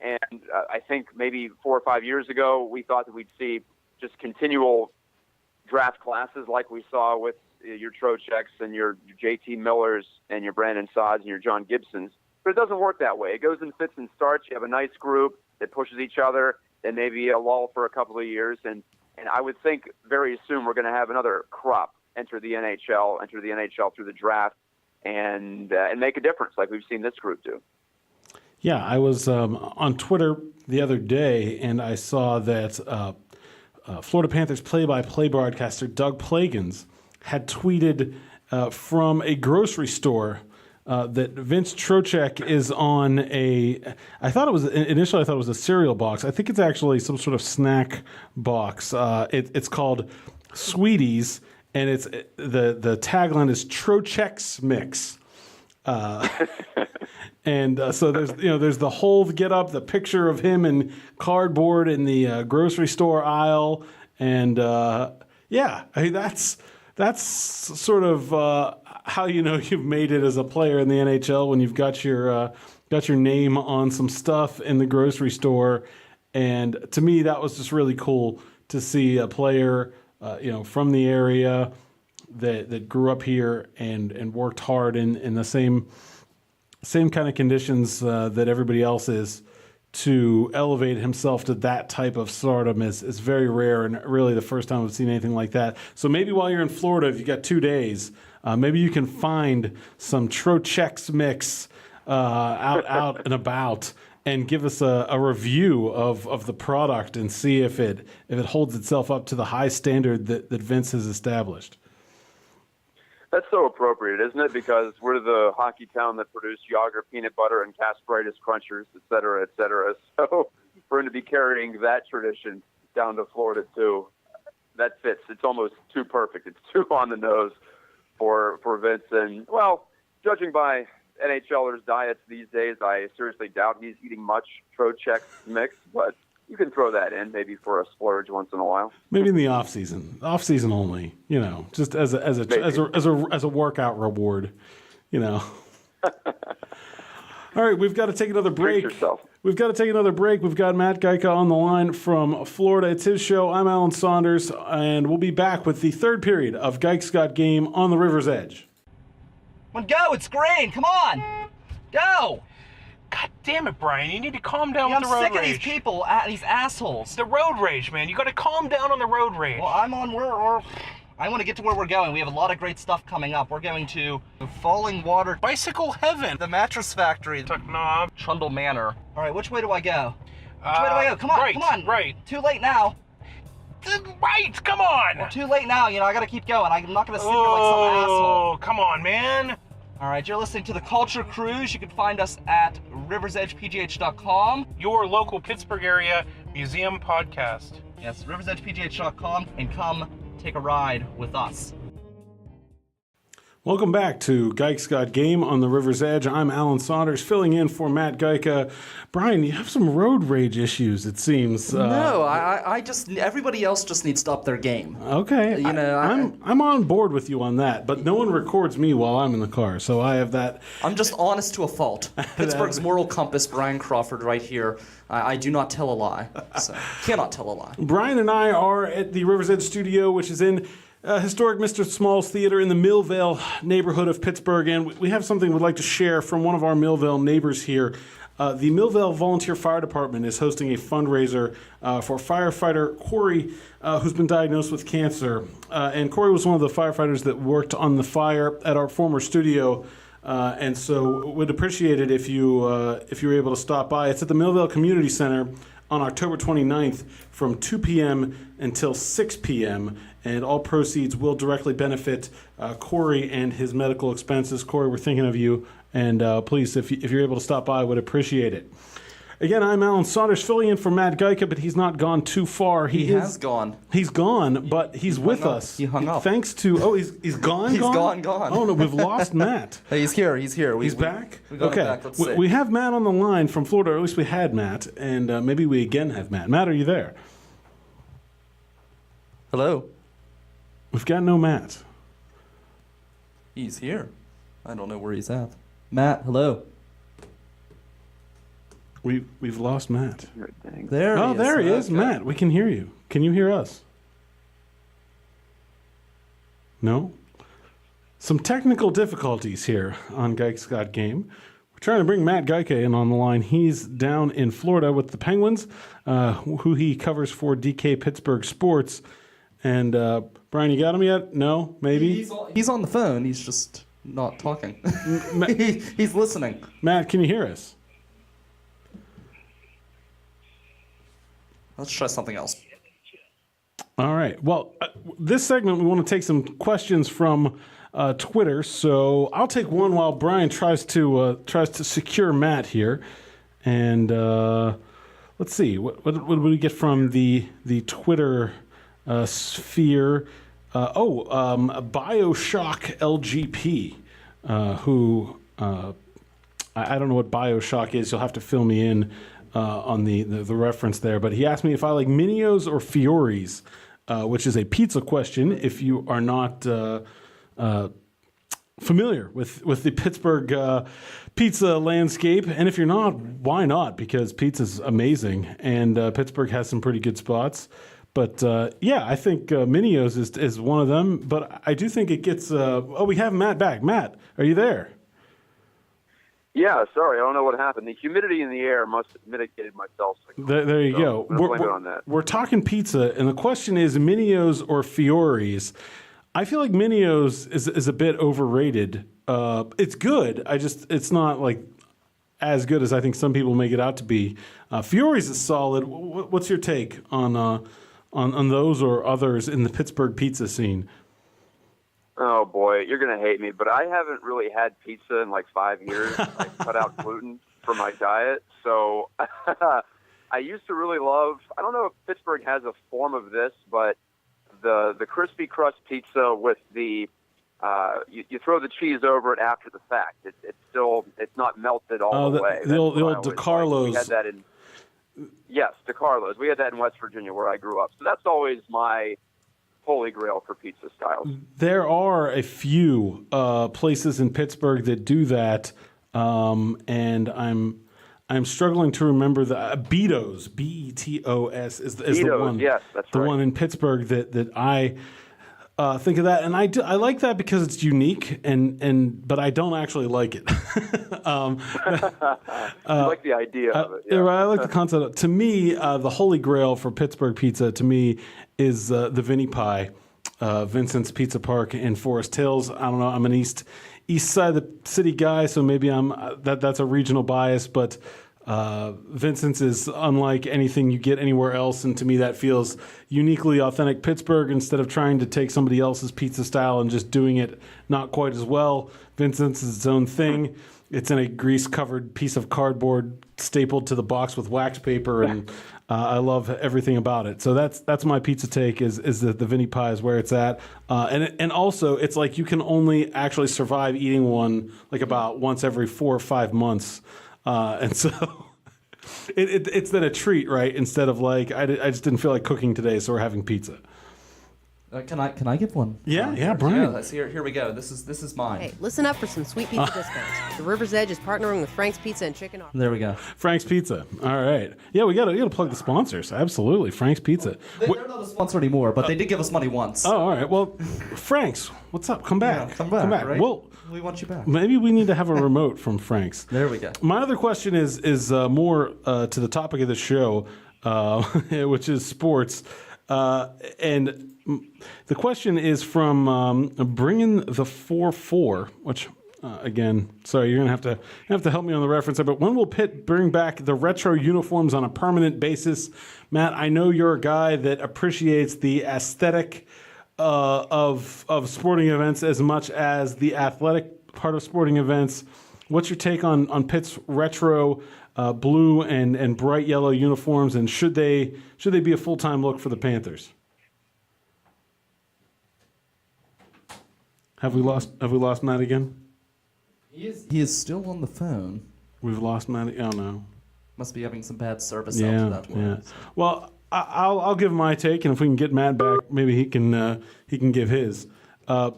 S3: and I think maybe 4 or 5 years ago we thought that we'd see just continual draft classes like we saw with your Trochecks and your JT Millers and your Brandon Sodds and your John Gibsons. But it doesn't work that way. It goes in fits and starts. You have a nice group that pushes each other, and maybe a lull for a couple of years. And I would think very soon we're going to have another crop enter the NHL through the draft and make a difference like we've seen this group do.
S1: Yeah, I was on Twitter the other day, and I saw that Florida Panthers play-by-play broadcaster Doug Plagans had tweeted from a grocery store that Vince Trocheck is on initially I thought it was a cereal box. I think it's actually some sort of snack box. It's called Sweeties, and it's the tagline is Trocheck's Mix. And so there's the whole get up, the picture of him in cardboard in the grocery store aisle, and I mean that's sort of how you know you've made it as a player in the NHL, when you've got your name on some stuff in the grocery store. And to me, that was just really cool to see a player from the area that grew up here and worked hard in the same kind of conditions that everybody else is, to elevate himself to that type of stardom is very rare, and really the first time I've seen anything like that. So maybe while you're in Florida, if you got 2 days, maybe you can find some Trocheck's Mix out and about, and give us a review of the product and see if it holds itself up to the high standard that Vince has established.
S3: That's so appropriate, isn't it? Because we're the hockey town that produced Yager peanut butter and Casperitis Crunchers, et cetera, et cetera. So for him to be carrying that tradition down to Florida too, that fits. It's almost too perfect. It's too on the nose for Vince. And, well, judging by NHLers' diets these days, I seriously doubt he's eating much Trocheck's Mix, but you can throw that in maybe for a splurge once in a while.
S1: Maybe in the off season only, just as a workout reward, All right, we've got to take another break. We've got Matt Geica on the line from Florida. It's his show. I'm Alan Saunders, and we'll be back with the third period of Geica's Got Game on the River's Edge.
S2: Go, it's green. Come on. Go.
S11: God damn it, Brian. You need to calm down
S2: Yeah,
S11: with the road rage.
S2: I'm sick of these people, these assholes.
S11: The road rage, man. You got to calm down on the road rage.
S2: Well, I want to get to where we're going. We have a lot of great stuff coming up. We're going to Falling Water,
S11: Bicycle Heaven,
S2: the Mattress Factory,
S11: Tuck Knob,
S2: Trundle Manor. All right, which way do I go? Which way do I go? Come on, come on.
S11: Right.
S2: Too late now.
S11: Right, come on.
S2: Well, too late now. I got to keep going. I'm not going to sit here like some asshole.
S11: Oh, come on, man.
S2: All right, you're listening to The Culture Cruise. You can find us at riversedgepgh.com.
S11: Your local Pittsburgh area museum podcast.
S2: Yes, riversedgepgh.com, and come take a ride with us.
S1: Welcome back to Guy's Got Game on the River's Edge. I'm Alan Saunders, filling in for Matt Guyka. Brian, you have some road rage issues, it seems.
S10: No, I just everybody else just needs to up their game.
S1: Okay,
S10: You know,
S1: I'm on board with you on that, but no one records me while I'm in the car, so I have that.
S10: I'm just honest to a fault. Pittsburgh's moral compass, Brian Crawford, right here. I do not tell a lie, so cannot tell a lie.
S1: Brian and I are at the River's Edge studio, which is in historic Mr. Small's Theater in the Millvale neighborhood of Pittsburgh, and we have something we'd like to share from one of our Millvale neighbors here. The Millvale Volunteer Fire Department is hosting a fundraiser for firefighter Corey, who's been diagnosed with cancer. And Corey was one of the firefighters that worked on the fire at our former studio. And so would appreciate it if you were able to stop by. It's at the Millvale Community Center on October 29th from 2 p.m. until 6 p.m., and all proceeds will directly benefit Corey and his medical expenses. Corey, we're thinking of you, and please, if you're able to stop by, I would appreciate it. Again, I'm Alan Saunders, filling in for Matt Guyka, but he's not gone too far.
S10: He has gone.
S1: He's gone, but he's with us.
S10: He hung up.
S1: Thanks to, he's gone?
S10: He's gone.
S1: Oh, no, we've lost Matt.
S10: Hey, he's here.
S1: He's back?
S10: We got him
S1: Okay.
S10: back. Let's see.
S1: We have Matt on the line from Florida, or at least we had Matt, and maybe we again have Matt. Matt, are you there?
S10: Hello.
S1: We've got no Matt.
S10: He's here. I don't know where he's at. Matt, hello.
S1: We've lost Matt.
S10: There he is.
S1: There he is.
S10: Okay.
S1: Matt, we can hear you. Can you hear us? No? Some technical difficulties here on Guy's Got Game. We're trying to bring Matt Guyka in on the line. He's down in Florida with the Penguins, who he covers for DK Pittsburgh Sports. And Brian, you got him yet? No? Maybe?
S10: He's on the phone. He's just not talking. He's listening.
S1: Matt, can you hear us?
S10: Let's try something else.
S1: All right. Well, this segment, we want to take some questions from Twitter. So I'll take one while Brian tries to secure Matt here. And let's see. What would we get from the Twitter sphere? BioShock LGP, who I don't know what BioShock is. You'll have to fill me in on the reference there. But he asked me if I like Minios or Fioris, which is a pizza question. If you are not familiar with the Pittsburgh pizza landscape, and if you're not, why not? Because pizza's amazing, and Pittsburgh has some pretty good spots. But I think Minios is one of them. But I do think it gets. We have Matt back. Matt, are you there?
S3: Yeah, sorry, I don't know what happened. The humidity in the air must have mitigated my cell signal.
S1: There you go.
S3: I'm blame it on that.
S1: We're talking pizza, and the question is Minios or Fioris. I feel like Minios is a bit overrated. It's good. It's not like as good as I think some people make it out to be. Fioris is solid. What's your take on those or others in the Pittsburgh pizza scene?
S3: Oh boy, you're gonna hate me, but I haven't really had pizza in like 5 years. I cut out gluten from my diet, so I used to really love. I don't know if Pittsburgh has a form of this, but the crispy crust pizza with the you throw the cheese over it after the fact. It's not melted all the way.
S1: The old DeCarlo's.
S3: We had that in DeCarlo's. We had that in West Virginia where I grew up. So that's always my holy grail for pizza styles.
S1: There are a few places in Pittsburgh that do that, and I'm struggling to remember the Betos, Betos is the one.
S3: Yes, that's
S1: the
S3: right.
S1: one in Pittsburgh that I think of that, and I like that because it's unique, but I don't actually like it.
S3: I like the idea of it. Yeah.
S1: I like the concept. To me, the holy grail for Pittsburgh pizza, to me, is the Vinnie Pie, Vincent's Pizza Park in Forest Hills. I don't know. I'm an east side of the city guy, so maybe that's a regional bias, but Vincent's is unlike anything you get anywhere else, and to me that feels uniquely authentic Pittsburgh. Instead of trying to take somebody else's pizza style and just doing it not quite as well, Vincent's is its own thing. It's in a grease-covered piece of cardboard stapled to the box with wax paper, and I love everything about it. So that's my pizza take is that the Vinnie Pie is where it's at. And also it's like you can only actually survive eating one like about once every 4 or 5 months. And so it's then a treat, right? Instead of like, I just didn't feel like cooking today, so we're having pizza.
S10: Can I give one?
S1: Yeah, Brian.
S10: Yeah, here we go. This is mine.
S5: Hey, listen up for some sweet pizza discounts. The River's Edge is partnering with Frank's Pizza and Chicken.
S10: There we go.
S1: Frank's Pizza. All right. Yeah, we gotta plug the sponsors. Absolutely, Frank's Pizza.
S10: They're not a sponsor anymore, but they did give us money once.
S1: Oh, all right. Well, Frank's, what's up? Come back.
S10: Yeah, come back. Right?
S1: Well,
S10: we want you back.
S1: maybe we need to have a remote from Frank's.
S10: There we go.
S1: My other question is more to the topic of the show, which is sports. And the question is from Bringing the 4-4, which, again, sorry, you're going to have to help me on the reference there, but when will Pitt bring back the retro uniforms on a permanent basis? Matt, I know you're a guy that appreciates the aesthetic of sporting events as much as the athletic part of sporting events. What's your take on Pitt's retro blue and bright yellow uniforms, and should they be a full-time look for the Panthers? Have we lost Matt again?
S10: He is still on the phone.
S1: We've lost Matt. Oh no.
S10: Must be having some bad service out that way.
S1: Yeah. Well, I'll give my take, and if we can get Matt back, maybe he can give his. To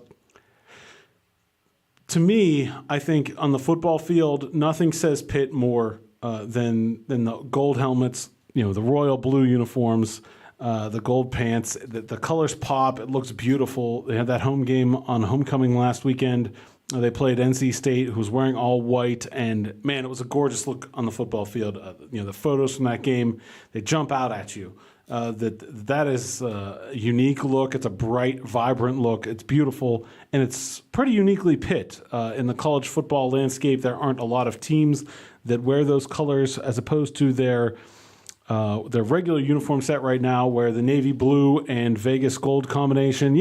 S1: me, I think on the football field, nothing says Pitt more than the gold helmets, the royal blue uniforms, the gold pants. The colors pop. It looks beautiful. They had that home game on homecoming last weekend. They played NC State, who was wearing all white, and man, it was a gorgeous look on the football field. The photos from that game, they jump out at you. That is a unique look. It's a bright, vibrant look. It's beautiful, and it's pretty uniquely Pitt. In the college football landscape, there aren't a lot of teams that wear those colors as opposed to their regular uniform set right now, where the navy blue and Vegas gold combination,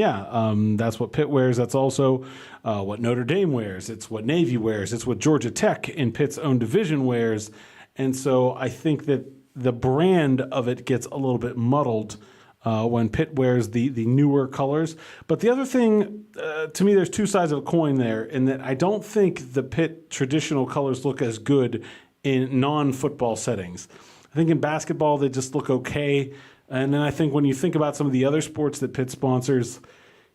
S1: that's what Pitt wears. That's also what Notre Dame wears. It's what Navy wears. It's what Georgia Tech in Pitt's own division wears. And so I think that the brand of it gets a little bit muddled when Pitt wears the newer colors. But the other thing, to me, there's two sides of a coin there, in that I don't think the Pitt traditional colors look as good in non-football settings. I think in basketball, they just look okay. And then I think when you think about some of the other sports that Pitt sponsors,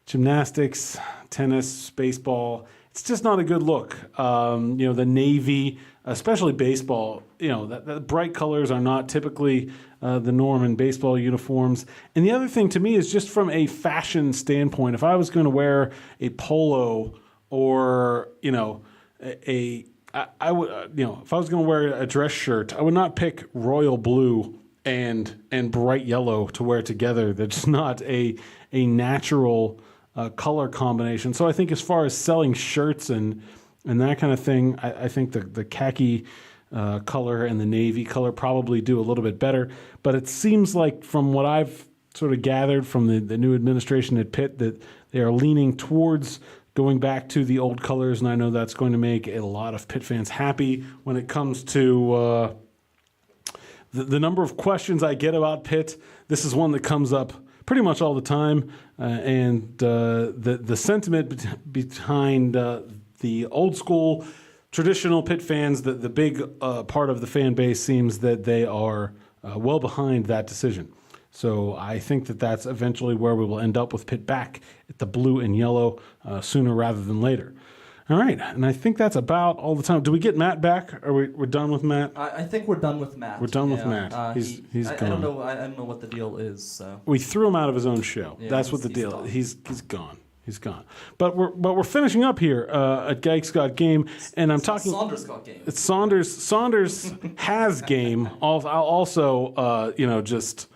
S1: gymnastics, tennis, baseball, it's just not a good look. The Navy, especially baseball, that bright colors are not typically the norm in baseball uniforms. And the other thing to me is just from a fashion standpoint, if I was going to wear a polo or, I would, if I was going to wear a dress shirt, I would not pick royal blue and bright yellow to wear together. That's not a natural color combination. So I think as far as selling shirts and that kind of thing, I think the khaki color and the navy color probably do a little bit better. But it seems like from what I've sort of gathered from the new administration at Pitt that they are leaning towards going back to the old colors, and I know that's going to make a lot of Pitt fans happy when it comes to the number of questions I get about Pitt. This is one that comes up pretty much all the time, and the sentiment behind the old school traditional Pitt fans, the big part of the fan base seems that they are well behind that decision. So I think that's eventually where we will end up with Pitt back at the blue and yellow sooner rather than later. All right, and I think that's about all the time. Do we get Matt back? Or we're done with Matt?
S10: I think we're done with Matt.
S1: We're done with Matt. He's gone.
S10: I don't know what the deal is. So
S1: we threw him out of his own show.
S10: Yeah,
S1: that's what the deal
S10: gone.
S1: is. He's gone. He's gone. But we're finishing up here at Geigs Got Game, and I'm talking.
S10: Saunders Got Game.
S1: It's Saunders Has Game. I'll also just.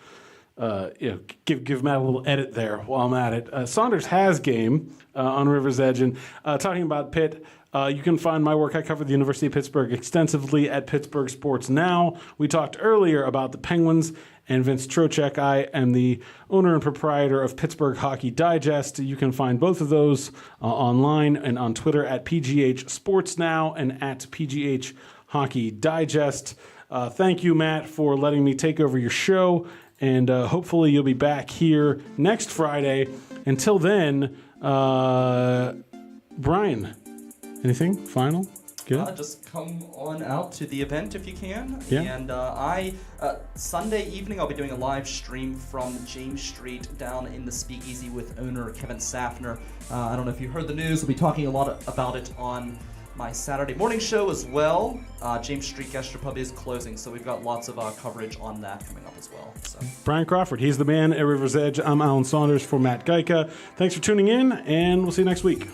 S1: Give Matt a little edit there while I'm at it. Saunders Has Game on River's Edge, and talking about Pitt. You can find my work. I cover the University of Pittsburgh extensively at Pittsburgh Sports Now. We talked earlier about the Penguins and Vince Trocheck. I am the owner and proprietor of Pittsburgh Hockey Digest. You can find both of those online and on Twitter at PGH Sports Now and at PGH Hockey Digest. thank you, Matt, for letting me take over your show. And hopefully you'll be back here next Friday. Until then, Brian, anything final? Good.
S10: Just come on out to the event if you can.
S1: Yeah.
S10: And Sunday evening, I'll be doing a live stream from James Street down in the Speakeasy with owner Kevin Safner. I don't know if you heard the news. We'll be talking a lot about it on my Saturday morning show as well. James Street Gastropub is closing, so we've got lots of coverage on that coming up as well. So.
S1: Brian Crawford, he's the man at River's Edge. I'm Alan Saunders for Matt Geica. Thanks for tuning in, and we'll see you next week.